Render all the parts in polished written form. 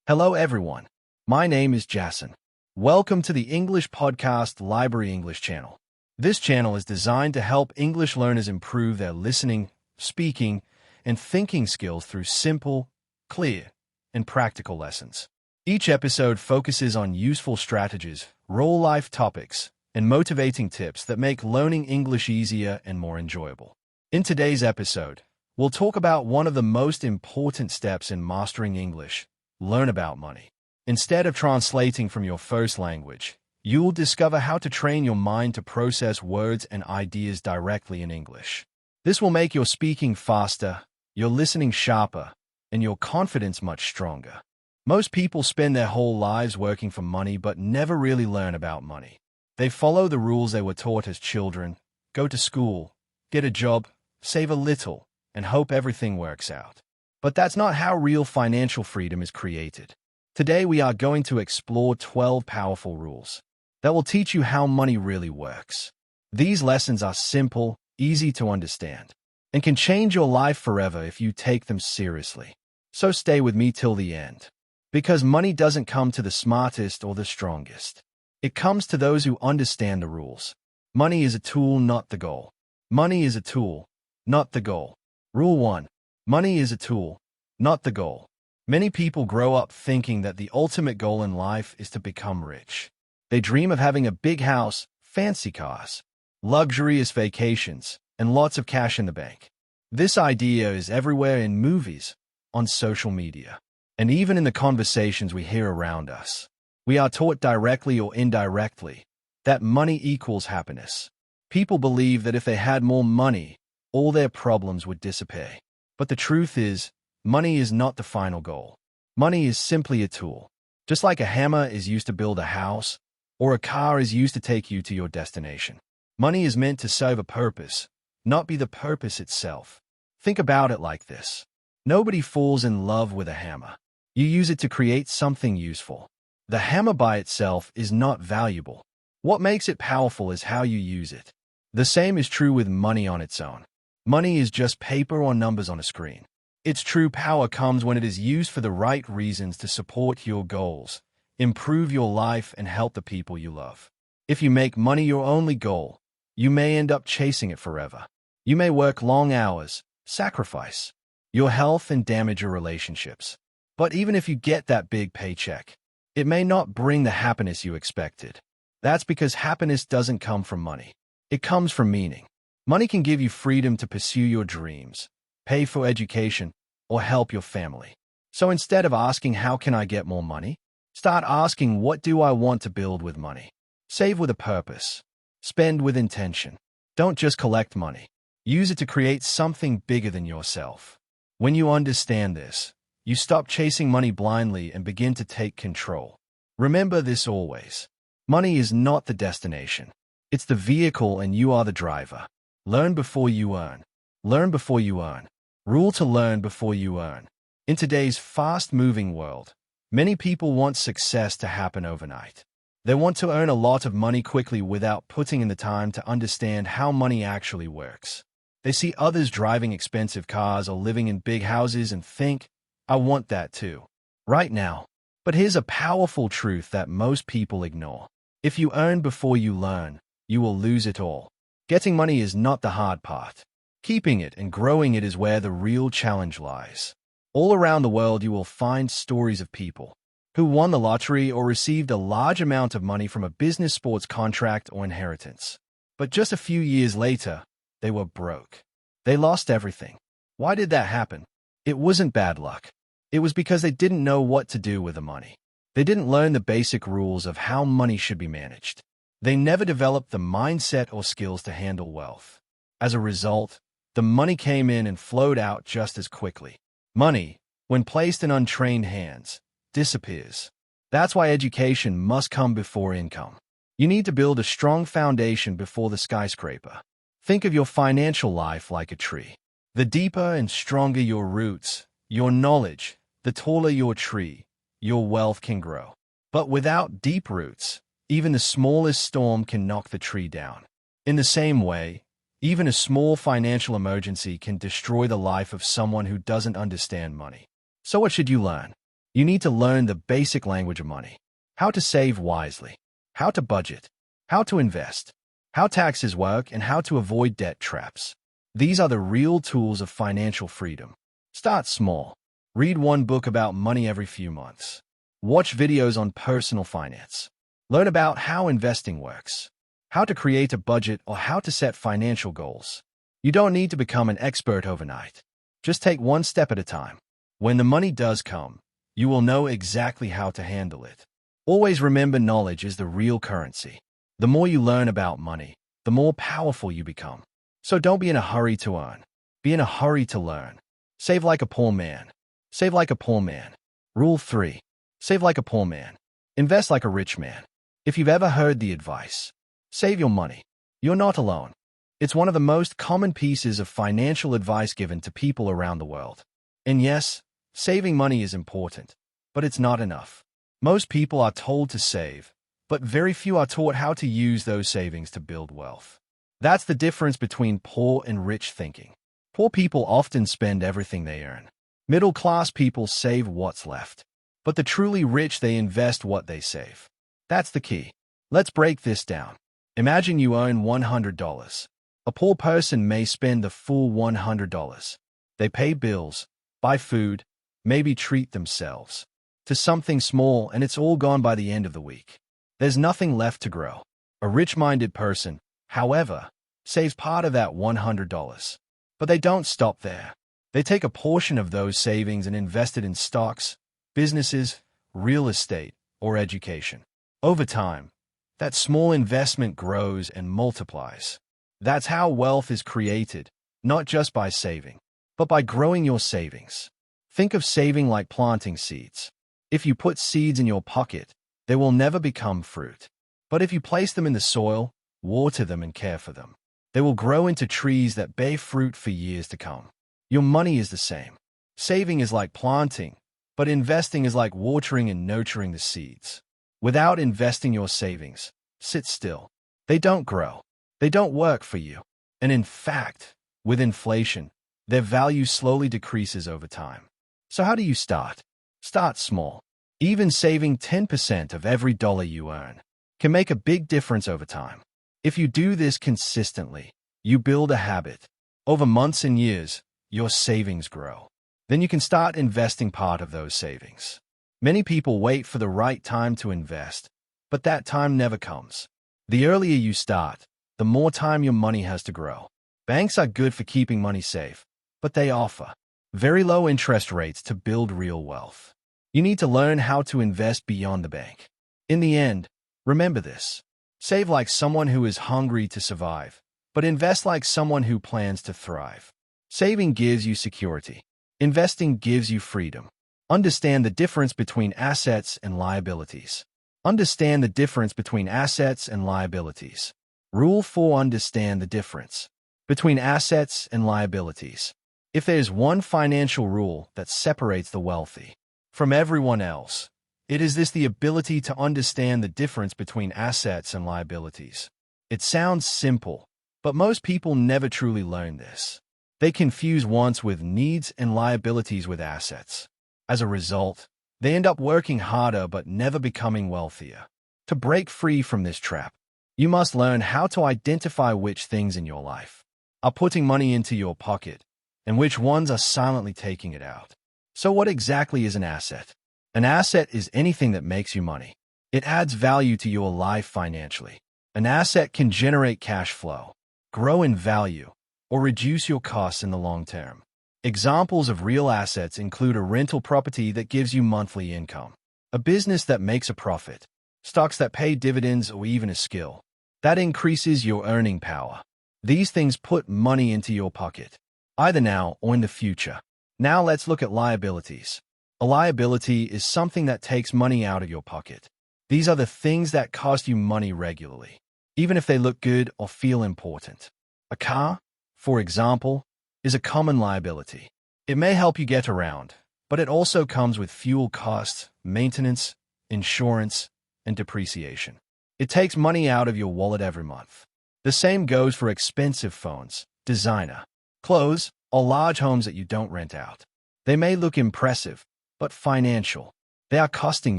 Hello, everyone. My name is Jason. Welcome to the English podcast Library English channel. This channel is designed to help English learners improve their listening, speaking, and thinking skills through simple, clear, and practical lessons. Each episode focuses on useful strategies, real-life topics, and motivating tips that make learning English easier and more enjoyable. In today's episode, we'll talk about one of the most important steps in mastering English. Learn about money. Instead of translating from your first language, you'll discover how to train your mind to process words and ideas directly in English. This will make your speaking faster, your listening sharper, and your confidence much stronger. Most people spend their whole lives working for money but never really learn about money. They follow the rules they were taught as children, go to school, get a job, save a little, and hope everything works out. But that's not how real financial freedom is created. Today we are going to explore 12 powerful rules that will teach you how money really works. These lessons are simple, easy to understand, and can change your life forever if you take them seriously. So stay with me till the end. Because money doesn't come to the smartest or the strongest. It comes to those who understand the rules. Money is a tool, not the goal. Money is a tool, not the goal. Rule 1. Money is a tool, not the goal. Many people grow up thinking that the ultimate goal in life is to become rich. They dream of having a big house, fancy cars, luxurious vacations, and lots of cash in the bank. This idea is everywhere in movies, on social media, and even in the conversations we hear around us. We are taught directly or indirectly that money equals happiness. People believe that if they had more money, all their problems would disappear. But the truth is, money is not the final goal. Money is simply a tool. Just like a hammer is used to build a house, or a car is used to take you to your destination. Money is meant to serve a purpose, not be the purpose itself. Think about it like this. Nobody falls in love with a hammer. You use it to create something useful. The hammer by itself is not valuable. What makes it powerful is how you use it. The same is true with money on its own. Money is just paper or numbers on a screen. Its true power comes when it is used for the right reasons to support your goals, improve your life, and help the people you love. If you make money your only goal, you may end up chasing it forever. You may work long hours, sacrifice your health, and damage your relationships. But even if you get that big paycheck, it may not bring the happiness you expected. That's because happiness doesn't come from money. It comes from meaning. Money can give you freedom to pursue your dreams, pay for education, or help your family. So instead of asking, how can I get more money? Start asking, what do I want to build with money? Save with a purpose. Spend with intention. Don't just collect money. Use it to create something bigger than yourself. When you understand this, you stop chasing money blindly and begin to take control. Remember this always. Money is not the destination. It's the vehicle and you are the driver. Learn before you earn. Learn before you earn. Rule to learn before you earn. In today's fast-moving world, many people want success to happen overnight. They want to earn a lot of money quickly without putting in the time to understand how money actually works. They see others driving expensive cars or living in big houses and think, I want that too, right now. But here's a powerful truth that most people ignore. If you earn before you learn, you will lose it all. Getting money is not the hard part. Keeping it and growing it is where the real challenge lies. All around the world you will find stories of people who won the lottery or received a large amount of money from a business, sports contract, or inheritance. But just a few years later, they were broke. They lost everything. Why did that happen? It wasn't bad luck. It was because they didn't know what to do with the money. They didn't learn the basic rules of how money should be managed. They never developed the mindset or skills to handle wealth. As a result, the money came in and flowed out just as quickly. Money, when placed in untrained hands, disappears. That's why education must come before income. You need to build a strong foundation before the skyscraper. Think of your financial life like a tree. The deeper and stronger your roots, your knowledge, the taller your tree, your wealth can grow. But without deep roots, even the smallest storm can knock the tree down. In the same way, even a small financial emergency can destroy the life of someone who doesn't understand money. So what should you learn? You need to learn the basic language of money, how to save wisely, how to budget, how to invest, how taxes work, and how to avoid debt traps. These are the real tools of financial freedom. Start small. Read one book about money every few months. Watch videos on personal finance. Learn about how investing works, how to create a budget, or how to set financial goals. You don't need to become an expert overnight. Just take one step at a time. When the money does come, you will know exactly how to handle it. Always remember, knowledge is the real currency. The more you learn about money, the more powerful you become. So don't be in a hurry to earn. Be in a hurry to learn. Save like a poor man. Save like a poor man. Rule 3. Save like a poor man. Invest like a rich man. If you've ever heard the advice, save your money, you're not alone. It's one of the most common pieces of financial advice given to people around the world. And yes, saving money is important, but it's not enough. Most people are told to save, but very few are taught how to use those savings to build wealth. That's the difference between poor and rich thinking. Poor people often spend everything they earn. Middle-class people save what's left. But the truly rich, they invest what they save. That's the key. Let's break this down. Imagine you earn $100. A poor person may spend the full $100. They pay bills, buy food, maybe treat themselves to something small, and it's all gone by the end of the week. There's nothing left to grow. A rich-minded person, however, saves part of that $100. But they don't stop there. They take a portion of those savings and invest it in stocks, businesses, real estate, or education. Over time, that small investment grows and multiplies. That's how wealth is created, not just by saving, but by growing your savings. Think of saving like planting seeds. If you put seeds in your pocket, they will never become fruit. But if you place them in the soil, water them, and care for them, they will grow into trees that bear fruit for years to come. Your money is the same. Saving is like planting, but investing is like watering and nurturing the seeds. Without investing your savings, sit still. They don't grow. They don't work for you. And in fact, with inflation, their value slowly decreases over time. So how do you start? Start small. Even saving 10% of every dollar you earn can make a big difference over time. If you do this consistently, you build a habit. Over months and years, your savings grow. Then you can start investing part of those savings. Many people wait for the right time to invest, but that time never comes. The earlier you start, the more time your money has to grow. Banks are good for keeping money safe, but they offer very low interest rates to build real wealth. You need to learn how to invest beyond the bank. In the end, remember this. Save like someone who is hungry to survive, but invest like someone who plans to thrive. Saving gives you security. Investing gives you freedom. Understand the difference between assets and liabilities. Understand the difference between assets and liabilities. Rule 4. Understand the difference between assets and liabilities. If there's one financial rule that separates the wealthy from everyone else, it is this: the ability to understand the difference between assets and liabilities. It sounds simple, but most people never truly learn this. They confuse wants with needs and liabilities with assets. As a result, they end up working harder but never becoming wealthier. To break free from this trap, you must learn how to identify which things in your life are putting money into your pocket and which ones are silently taking it out. So what exactly is an asset? An asset is anything that makes you money. It adds value to your life financially. An asset can generate cash flow, grow in value, or reduce your costs in the long term. Examples of real assets include a rental property that gives you monthly income, a business that makes a profit, stocks that pay dividends, or even a skill that increases your earning power. These things put money into your pocket, either now or in the future. Now let's look at liabilities. A liability is something that takes money out of your pocket. These are the things that cost you money regularly, even if they look good or feel important. A car, for example, is a common liability. It may help you get around, but it also comes with fuel costs, maintenance, insurance, and depreciation. It takes money out of your wallet every month. The same goes for expensive phones, designer clothes, or large homes that you don't rent out. They may look impressive, but financial They are costing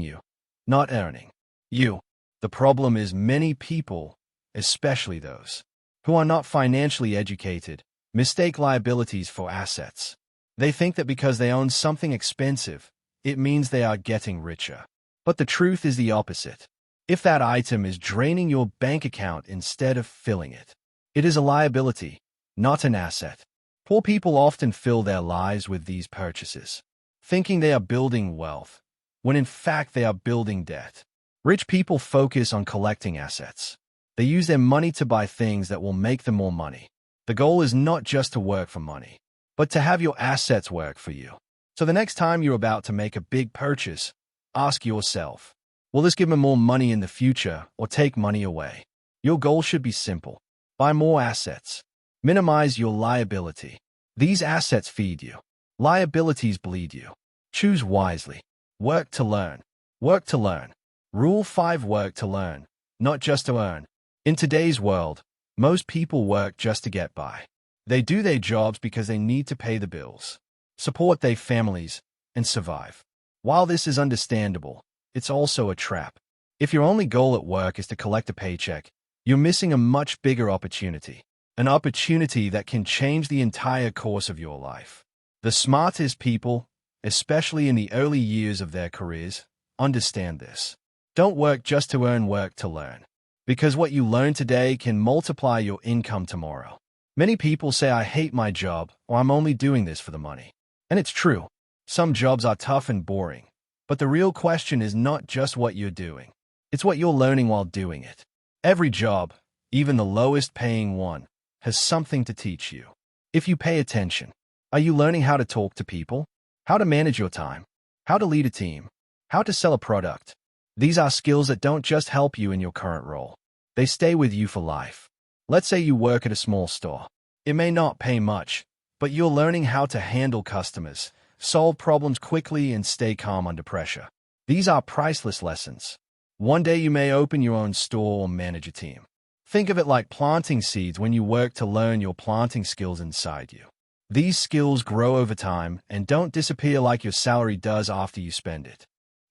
you, not earning you. The problem is many people, especially those who are not financially educated, mistake liabilities for assets. They think that because they own something expensive, it means they are getting richer. But the truth is the opposite. If that item is draining your bank account instead of filling it, it is a liability, not an asset. Poor people often fill their lives with these purchases, thinking they are building wealth, when in fact they are building debt. Rich people focus on collecting assets. They use their money to buy things that will make them more money. The goal is not just to work for money, but to have your assets work for you. So the next time you're about to make a big purchase, ask yourself, will this give me more money in the future or take money away? Your goal should be simple. Buy more assets. Minimize your liability. These assets feed you. Liabilities bleed you. Choose wisely. Work to learn. Work to learn. Rule 5: work to learn, not just to earn. In today's world, most people work just to get by. They do their jobs because they need to pay the bills, support their families, and survive. While this is understandable, it's also a trap. If your only goal at work is to collect a paycheck, you're missing a much bigger opportunity, an opportunity that can change the entire course of your life. The smartest people, especially in the early years of their careers, understand this. Don't work just to earn, work to learn. Because what you learn today can multiply your income tomorrow. Many people say, I hate my job, or I'm only doing this for the money. And it's true. Some jobs are tough and boring. But the real question is not just what you're doing. It's what you're learning while doing it. Every job, even the lowest paying one, has something to teach you. If you pay attention, are you learning how to talk to people? How to manage your time? How to lead a team? How to sell a product? These are skills that don't just help you in your current role. They stay with you for life. Let's say you work at a small store. It may not pay much, but you're learning how to handle customers, solve problems quickly, and stay calm under pressure. These are priceless lessons. One day you may open your own store or manage a team. Think of it like planting seeds. When you work to learn, your planting skills inside you. These skills grow over time and don't disappear like your salary does after you spend it.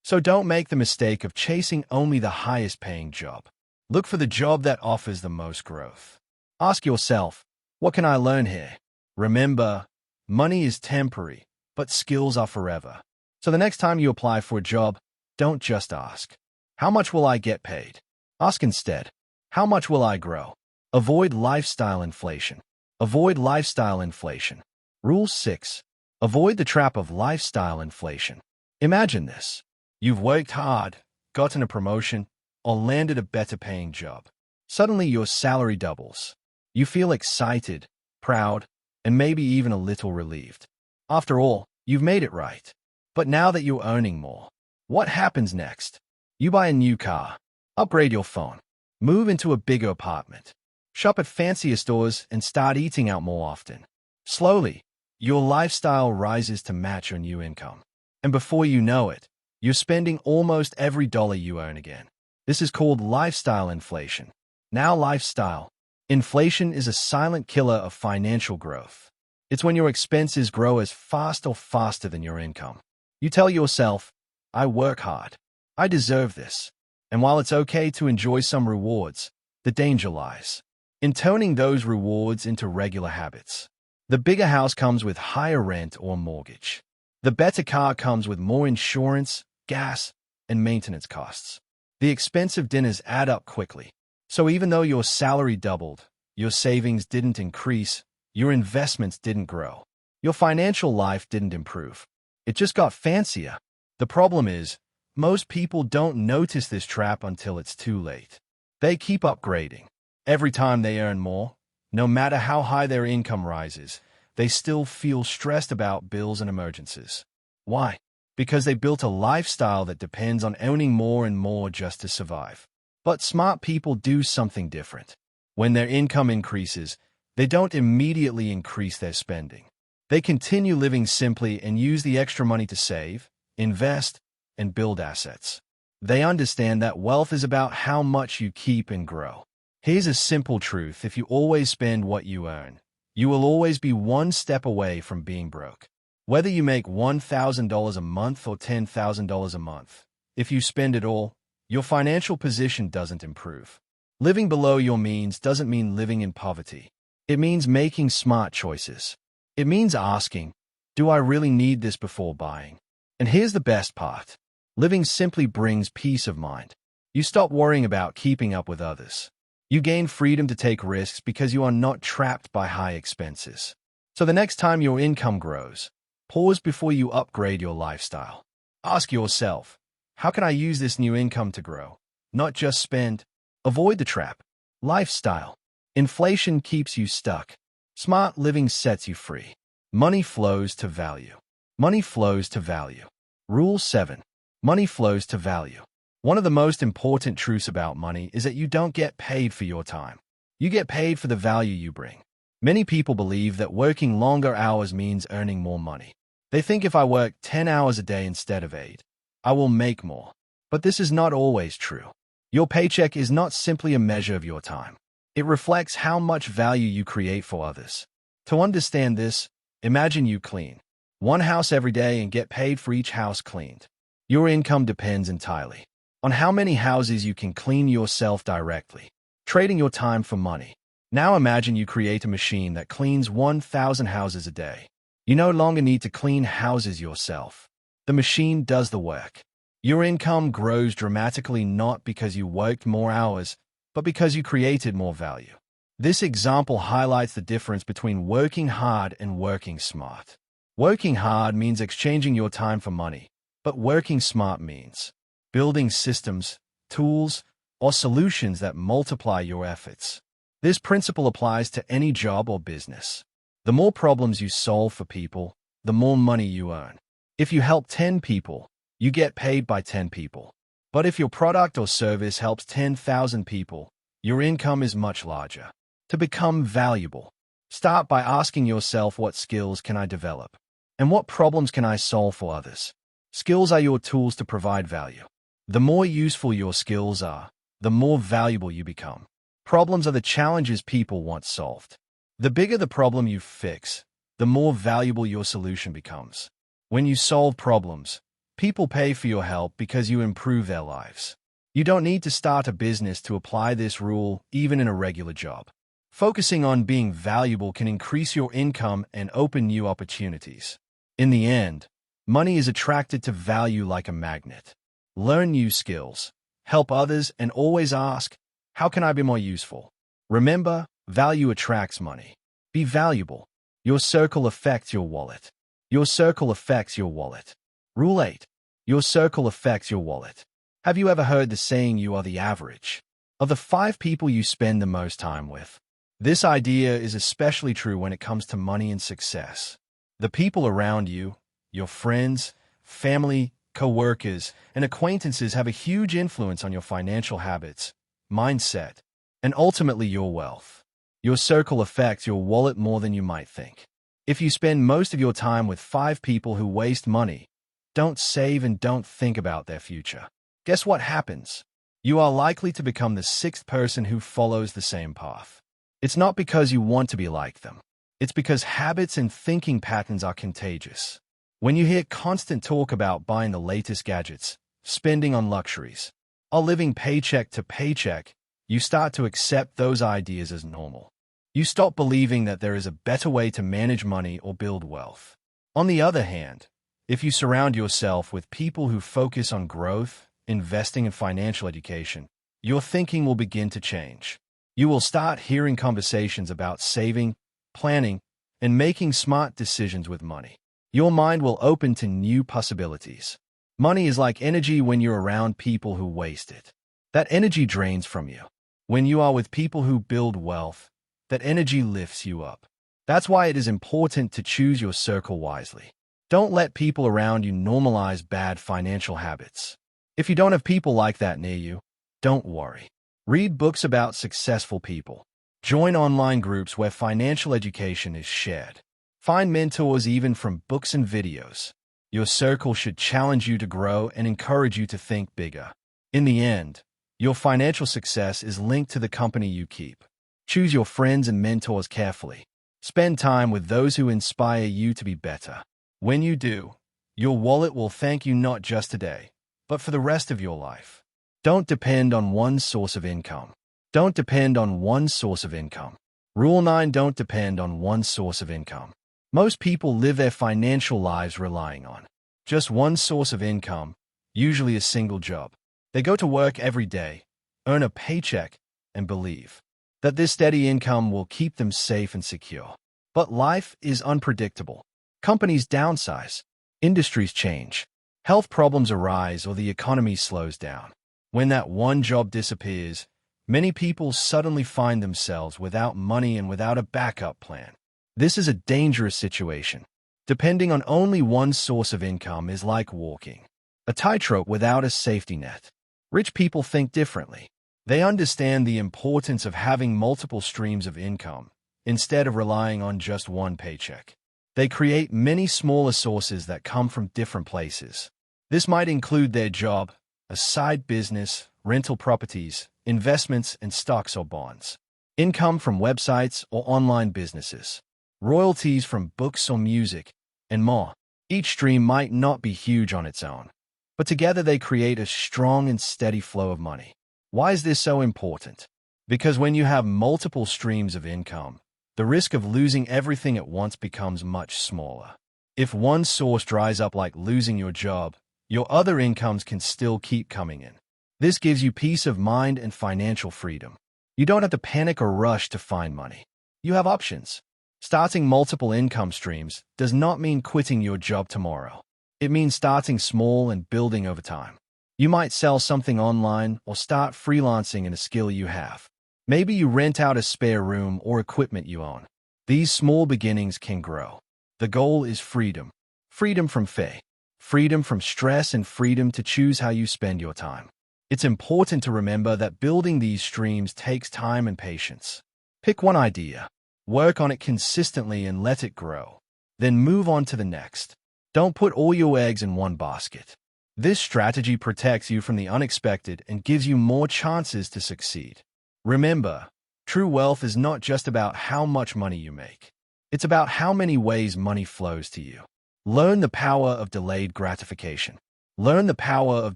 So don't make the mistake of chasing only the highest paying job. Look for the job that offers the most growth. Ask yourself, what can I learn here? Remember, money is temporary, but skills are forever. So the next time you apply for a job, don't just ask, how much will I get paid? Ask instead, how much will I grow? Avoid lifestyle inflation. Avoid lifestyle inflation. Rule 6. Avoid the trap of lifestyle inflation. Imagine this. You've worked hard, gotten a promotion, or landed a better paying job. Suddenly your salary doubles. You feel excited, proud, and maybe even a little relieved. After all, you've made it right. But now that you're earning more, what happens next? You buy a new car, upgrade your phone, move into a bigger apartment, shop at fancier stores, and start eating out more often. Slowly, your lifestyle rises to match your new income. And before you know it, you're spending almost every dollar you earn again. This is called lifestyle inflation. Now, lifestyle inflation is a silent killer of financial growth. It's when your expenses grow as fast or faster than your income. You tell yourself, I work hard. I deserve this. And while it's okay to enjoy some rewards, the danger lies in turning those rewards into regular habits. The bigger house comes with higher rent or mortgage. The better car comes with more insurance, gas, and maintenance costs. The expensive dinners add up quickly. So even though your salary doubled, your savings didn't increase, your investments didn't grow, your financial life didn't improve. It just got fancier. The problem is, most people don't notice this trap until it's too late. They keep upgrading. Every time they earn more, no matter how high their income rises, they still feel stressed about bills and emergencies. Why? Because they built a lifestyle that depends on owning more and more just to survive. But smart people do something different. When their income increases, they don't immediately increase their spending. They continue living simply and use the extra money to save, invest, and build assets. They understand that wealth is about how much you keep and grow. Here's a simple truth: if you always spend what you earn, you will always be one step away from being broke. Whether you make $1,000 a month or $10,000 a month, if you spend it all, your financial position doesn't improve. Living below your means doesn't mean living in poverty. It means making smart choices. It means asking, do I really need this before buying? And here's the best part. Living simply brings peace of mind. You stop worrying about keeping up with others. You gain freedom to take risks because you are not trapped by high expenses. So the next time your income grows, pause before you upgrade your lifestyle. Ask yourself, how can I use this new income to grow? Not just spend. Avoid the trap. Lifestyle. Inflation keeps you stuck. Smart living sets you free. Money flows to value. Money flows to value. Rule 7. Money flows to value. One of the most important truths about money is that you don't get paid for your time. You get paid for the value you bring. Many people believe that working longer hours means earning more money. They think if I work 10 hours a day instead of 8, I will make more. But this is not always true. Your paycheck is not simply a measure of your time. It reflects how much value you create for others. To understand this, imagine you clean one house every day and get paid for each house cleaned. Your income depends entirely on how many houses you can clean yourself directly, trading your time for money. Now imagine you create a machine that cleans 1,000 houses a day. You no longer need to clean houses yourself. The machine does the work. Your income grows dramatically not because you worked more hours, but because you created more value. This example highlights the difference between working hard and working smart. Working hard means exchanging your time for money, but working smart means building systems, tools, or solutions that multiply your efforts. This principle applies to any job or business. The more problems you solve for people, the more money you earn. If you help 10 people, you get paid by 10 people. But if your product or service helps 10,000 people, your income is much larger. To become valuable, start by asking yourself, what skills can I develop? And what problems can I solve for others? Skills are your tools to provide value. The more useful your skills are, the more valuable you become. Problems are the challenges people want solved. The bigger the problem you fix, the more valuable your solution becomes. When you solve problems, people pay for your help because you improve their lives. You don't need to start a business to apply this rule, even in a regular job. Focusing on being valuable can increase your income and open new opportunities. In the end, money is attracted to value like a magnet. Learn new skills, help others, and always ask, how can I be more useful? Remember, value attracts money. Be valuable. Your circle affects your wallet. Your circle affects your wallet. Rule 8. Your circle affects your wallet. Have you ever heard the saying, you are the average of the 5 people you spend the most time with? This idea is especially true when it comes to money and success. The people around you, your friends, family, co-workers, and acquaintances have a huge influence on your financial habits, mindset, and ultimately your wealth. Your circle affects your wallet more than you might think. If you spend most of your time with 5 people who waste money, don't save, and don't think about their future, guess what happens? You are likely to become the 6th person who follows the same path. It's not because you want to be like them. It's because habits and thinking patterns are contagious. When you hear constant talk about buying the latest gadgets, spending on luxuries, or living paycheck to paycheck, you start to accept those ideas as normal. You stop believing that there is a better way to manage money or build wealth. On the other hand, if you surround yourself with people who focus on growth, investing, and financial education, your thinking will begin to change. You will start hearing conversations about saving, planning, and making smart decisions with money. Your mind will open to new possibilities. Money is like energy. When you're around people who waste it, that energy drains from you. When you are with people who build wealth, that energy lifts you up. That's why it is important to choose your circle wisely. Don't let people around you normalize bad financial habits. If you don't have people like that near you, don't worry. Read books about successful people. Join online groups where financial education is shared. Find mentors even from books and videos. Your circle should challenge you to grow and encourage you to think bigger. In the end, your financial success is linked to the company you keep. Choose your friends and mentors carefully. Spend time with those who inspire you to be better. When you do, your wallet will thank you not just today, but for the rest of your life. Don't depend on one source of income. Don't depend on one source of income. Rule 9. Don't depend on one source of income. Most people live their financial lives relying on just one source of income, usually a single job. They go to work every day, earn a paycheck, and believe that this steady income will keep them safe and secure. But life is unpredictable. Companies downsize, industries change, health problems arise, or the economy slows down. When that one job disappears, many people suddenly find themselves without money and without a backup plan. This is a dangerous situation. Depending on only one source of income is like walking a tightrope without a safety net. Rich people think differently. They understand the importance of having multiple streams of income instead of relying on just one paycheck. They create many smaller sources that come from different places. This might include their job, a side business, rental properties, investments in stocks or bonds, income from websites or online businesses, royalties from books or music, and more. Each stream might not be huge on its own, but together they create a strong and steady flow of money. Why is this so important? Because when you have multiple streams of income, the risk of losing everything at once becomes much smaller. If one source dries up, like losing your job, your other incomes can still keep coming in. This gives you peace of mind and financial freedom. You don't have to panic or rush to find money. You have options. Starting multiple income streams does not mean quitting your job tomorrow. It means starting small and building over time. You might sell something online or start freelancing in a skill you have. Maybe you rent out a spare room or equipment you own. These small beginnings can grow. The goal is freedom. Freedom from fear, freedom from stress, and freedom to choose how you spend your time. It's important to remember that building these streams takes time and patience. Pick one idea, work on it consistently, and let it grow. Then move on to the next. Don't put all your eggs in one basket. This strategy protects you from the unexpected and gives you more chances to succeed. Remember, true wealth is not just about how much money you make. It's about how many ways money flows to you. Learn the power of delayed gratification. Learn the power of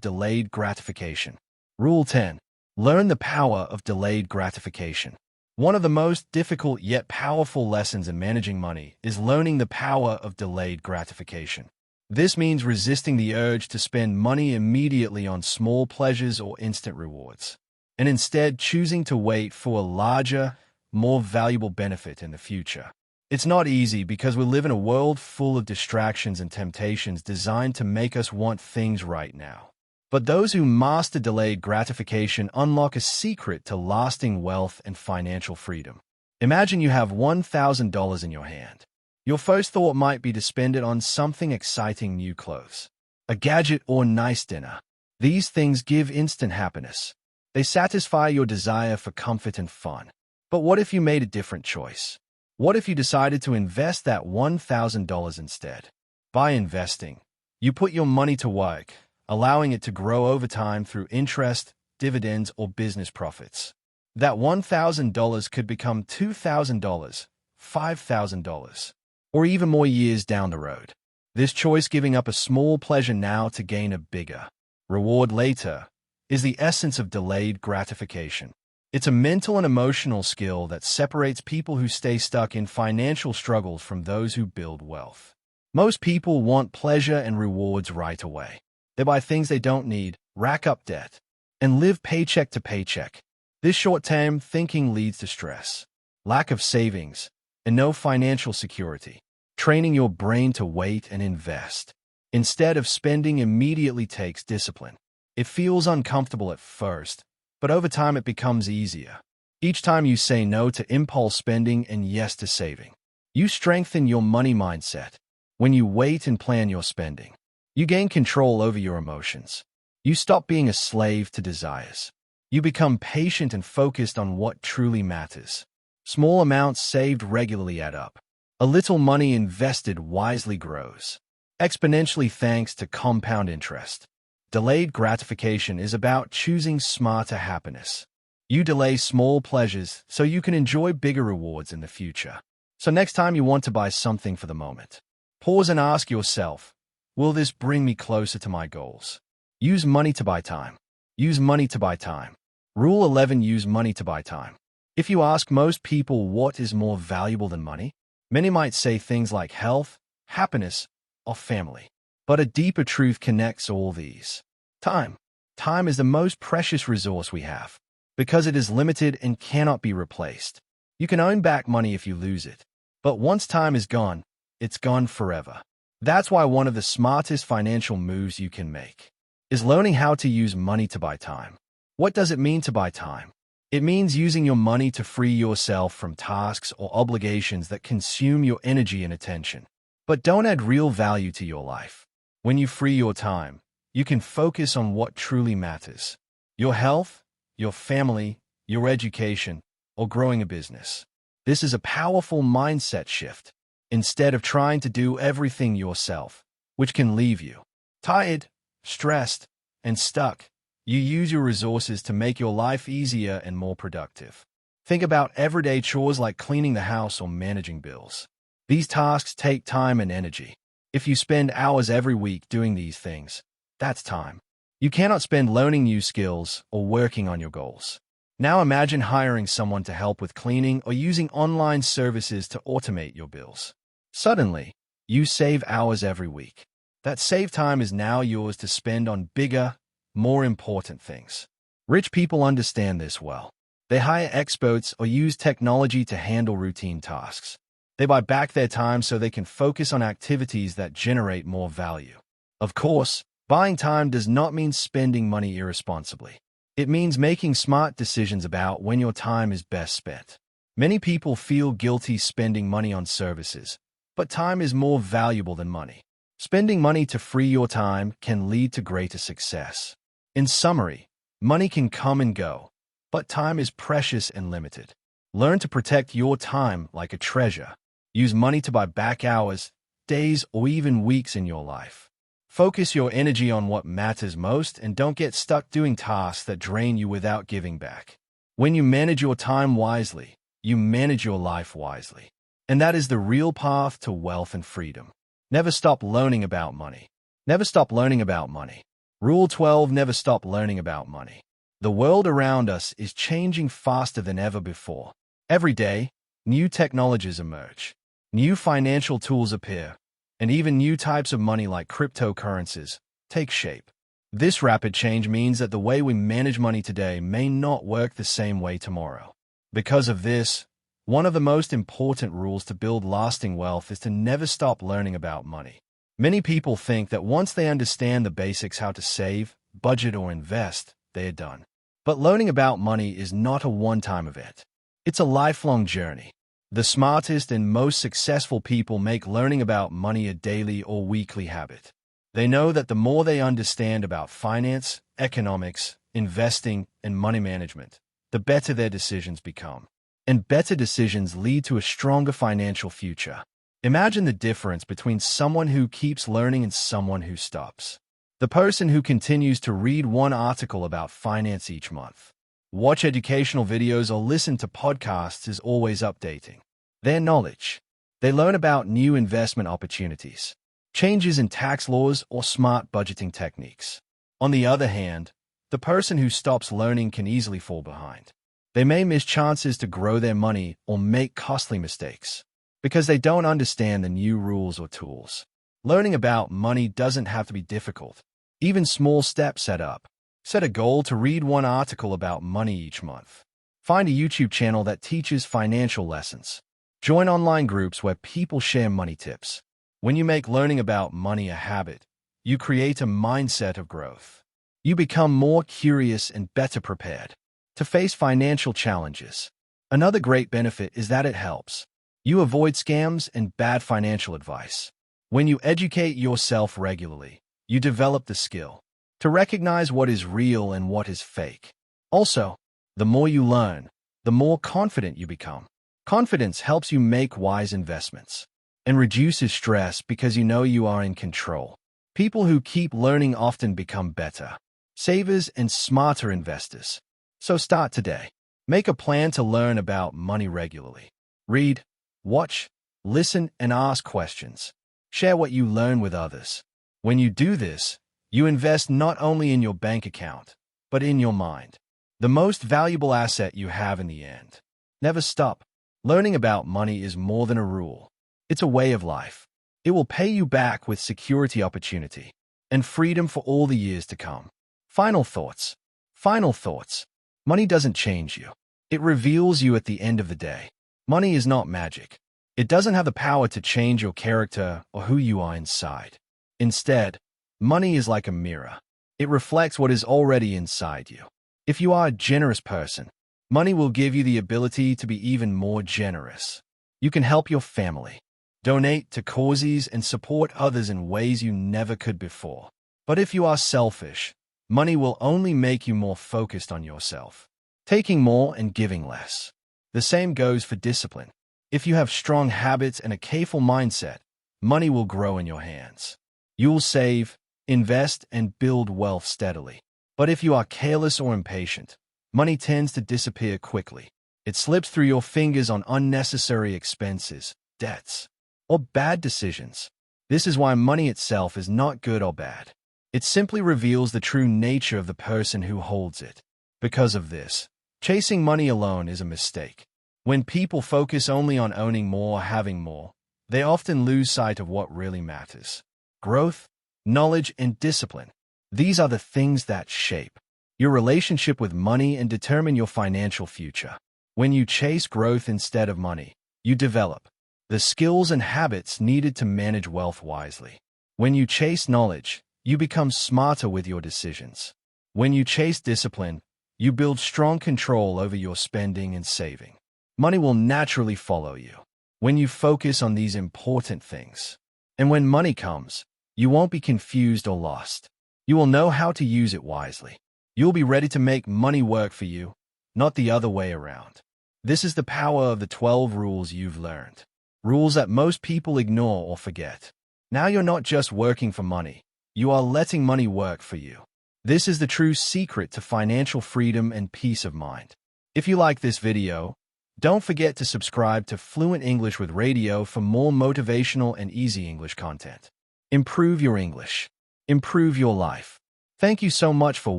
delayed gratification. Rule 10. Learn the power of delayed gratification. One of the most difficult yet powerful lessons in managing money is learning the power of delayed gratification. This means resisting the urge to spend money immediately on small pleasures or instant rewards, and instead choosing to wait for a larger, more valuable benefit in the future. It's not easy because we live in a world full of distractions and temptations designed to make us want things right now. But those who master delayed gratification unlock a secret to lasting wealth and financial freedom. Imagine you have $1,000 in your hand. Your first thought might be to spend it on something exciting: new clothes, a gadget, or nice dinner. These things give instant happiness. They satisfy your desire for comfort and fun. But what if you made a different choice? What if you decided to invest that $1,000 instead? By investing, you put your money to work, allowing it to grow over time through interest, dividends, or business profits. That $1,000 could become $2,000, $5,000, or even more years down the road. This choice, giving up a small pleasure now to gain a bigger reward later, is the essence of delayed gratification. It's a mental and emotional skill that separates people who stay stuck in financial struggles from those who build wealth. Most people want pleasure and rewards right away. They buy things they don't need, rack up debt, and live paycheck to paycheck. This short-term thinking leads to stress, lack of savings, and no financial security. Training your brain to wait and invest instead of spending immediately takes discipline. It feels uncomfortable at first, but over time it becomes easier. Each time you say no to impulse spending and yes to saving, you strengthen your money mindset. When you wait and plan your spending, you gain control over your emotions. You stop being a slave to desires. You become patient and focused on what truly matters. Small amounts saved regularly add up. A little money invested wisely grows exponentially thanks to compound interest. Delayed gratification is about choosing smarter happiness. You delay small pleasures so you can enjoy bigger rewards in the future. So next time you want to buy something for the moment, Pause and ask yourself, will this bring me closer to my goals? Use money to buy time. Use money to buy time. Rule 11. Use money to buy time. If you ask most people what is more valuable than money, many might say things like health, happiness, or family. But a deeper truth connects all these. Time. Time is the most precious resource we have. Because it is limited and cannot be replaced. You can earn back money if you lose it. But once time is gone, it's gone forever. That's why one of the smartest financial moves you can make is learning how to use money to buy time. What does it mean to buy time? It means using your money to free yourself from tasks or obligations that consume your energy and attention, but don't add real value to your life. When you free your time, you can focus on what truly matters: your health, your family, your education, or growing a business. This is a powerful mindset shift. Instead of trying to do everything yourself, which can leave you tired, stressed, and stuck, you use your resources to make your life easier and more productive. Think about everyday chores like cleaning the house or managing bills. These tasks take time and energy. If you spend hours every week doing these things, that's time you cannot spend learning new skills or working on your goals. Now imagine hiring someone to help with cleaning or using online services to automate your bills. Suddenly, you save hours every week. That saved time is now yours to spend on bigger, more important things. Rich people understand this well. They hire experts or use technology to handle routine tasks. They buy back their time so they can focus on activities that generate more value. Of course, buying time does not mean spending money irresponsibly. It means making smart decisions about when your time is best spent. Many people feel guilty spending money on services, but time is more valuable than money. Spending money to free your time can lead to greater success. In summary, money can come and go, but time is precious and limited. Learn to protect your time like a treasure. Use money to buy back hours, days, or even weeks in your life. Focus your energy on what matters most and don't get stuck doing tasks that drain you without giving back. When you manage your time wisely, you manage your life wisely. And that is the real path to wealth and freedom. Never stop learning about money. Never stop learning about money. Rule 12. Never stop learning about money. The world around us is changing faster than ever before. Every day, new technologies emerge. New financial tools appear, and even new types of money like cryptocurrencies take shape. This rapid change means that the way we manage money today may not work the same way tomorrow. Because of this, one of the most important rules to build lasting wealth is to never stop learning about money. Many people think that once they understand the basics, how to save, budget, or invest, they are done. But learning about money is not a one-time event. It's a lifelong journey. The smartest and most successful people make learning about money a daily or weekly habit. They know that the more they understand about finance, economics, investing, and money management, the better their decisions become. And better decisions lead to a stronger financial future. Imagine the difference between someone who keeps learning and someone who stops. The person who continues to read one article about finance each month, watch educational videos, or listen to podcasts is always updating their knowledge. They learn about new investment opportunities, changes in tax laws, or smart budgeting techniques. On the other hand, the person who stops learning can easily fall behind. They may miss chances to grow their money or make costly mistakes because they don't understand the new rules or tools. Learning about money doesn't have to be difficult. Even small steps add up. Set a goal to read one article about money each month. Find a YouTube channel that teaches financial lessons. Join online groups where people share money tips. When you make learning about money a habit, you create a mindset of growth. You become more curious and better prepared to face financial challenges. Another great benefit is that it helps you avoid scams and bad financial advice. When you educate yourself regularly, you develop the skill to recognize what is real and what is fake. Also, the more you learn, the more confident you become. Confidence helps you make wise investments and reduces stress because you know you are in control. People who keep learning often become better savers and smarter investors. So start today. Make a plan to learn about money regularly. Read, watch, listen, and ask questions. Share what you learn with others. When you do this, you invest not only in your bank account, but in your mind. The most valuable asset you have in the end. Never stop. Learning about money is more than a rule. It's a way of life. It will pay you back with security, opportunity, and freedom for all the years to come. Final thoughts. Final thoughts. Money doesn't change you. It reveals you at the end of the day. Money is not magic. It doesn't have the power to change your character or who you are inside. Instead, money is like a mirror. It reflects what is already inside you. If you are a generous person, money will give you the ability to be even more generous. You can help your family, donate to causes, and support others in ways you never could before. But if you are selfish, money will only make you more focused on yourself, taking more and giving less. The same goes for discipline. If you have strong habits and a careful mindset, money will grow in your hands. You will save, invest, and build wealth steadily. But if you are careless or impatient, money tends to disappear quickly. It slips through your fingers on unnecessary expenses, debts, or bad decisions. This is why money itself is not good or bad. It simply reveals the true nature of the person who holds it. Because of this, chasing money alone is a mistake. When people focus only on owning more or having more, they often lose sight of what really matters. Growth, knowledge, and discipline. These are the things that shape your relationship with money and determine your financial future. When you chase growth instead of money, you develop the skills and habits needed to manage wealth wisely. When you chase knowledge, you become smarter with your decisions. When you chase discipline, you build strong control over your spending and saving. Money will naturally follow you when you focus on these important things. And when money comes, you won't be confused or lost. You will know how to use it wisely. You'll be ready to make money work for you, not the other way around. This is the power of the 12 rules you've learned. Rules that most people ignore or forget. Now you're not just working for money. You are letting money work for you. This is the true secret to financial freedom and peace of mind. If you like this video, don't forget to subscribe to Fluent English with Radio for more motivational and easy English content. Improve your English. Improve your life. Thank you so much for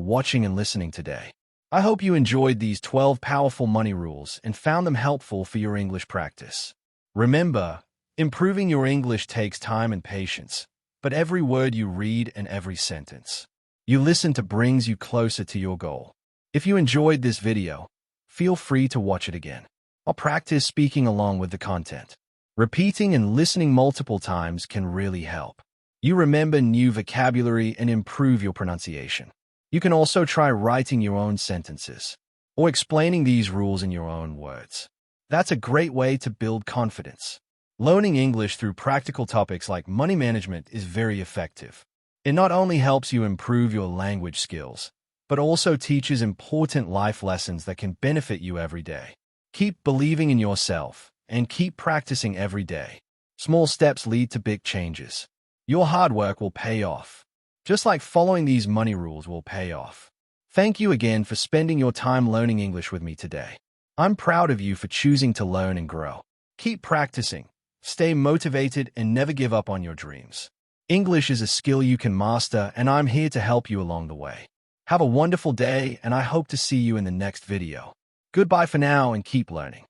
watching and listening today. I hope you enjoyed these 12 powerful money rules and found them helpful for your English practice. Remember, improving your English takes time and patience, but every word you read and every sentence you listen to brings you closer to your goal. If you enjoyed this video, feel free to watch it again. I'll practice speaking along with the content. Repeating and listening multiple times can really help you remember new vocabulary and improve your pronunciation. You can also try writing your own sentences or explaining these rules in your own words. That's a great way to build confidence. Learning English through practical topics like money management is very effective. It not only helps you improve your language skills, but also teaches important life lessons that can benefit you every day. Keep believing in yourself and keep practicing every day. Small steps lead to big changes. Your hard work will pay off, just like following these money rules will pay off. Thank you again for spending your time learning English with me today. I'm proud of you for choosing to learn and grow. Keep practicing, stay motivated, and never give up on your dreams. English is a skill you can master, and I'm here to help you along the way. Have a wonderful day, and I hope to see you in the next video. Goodbye for now and keep learning.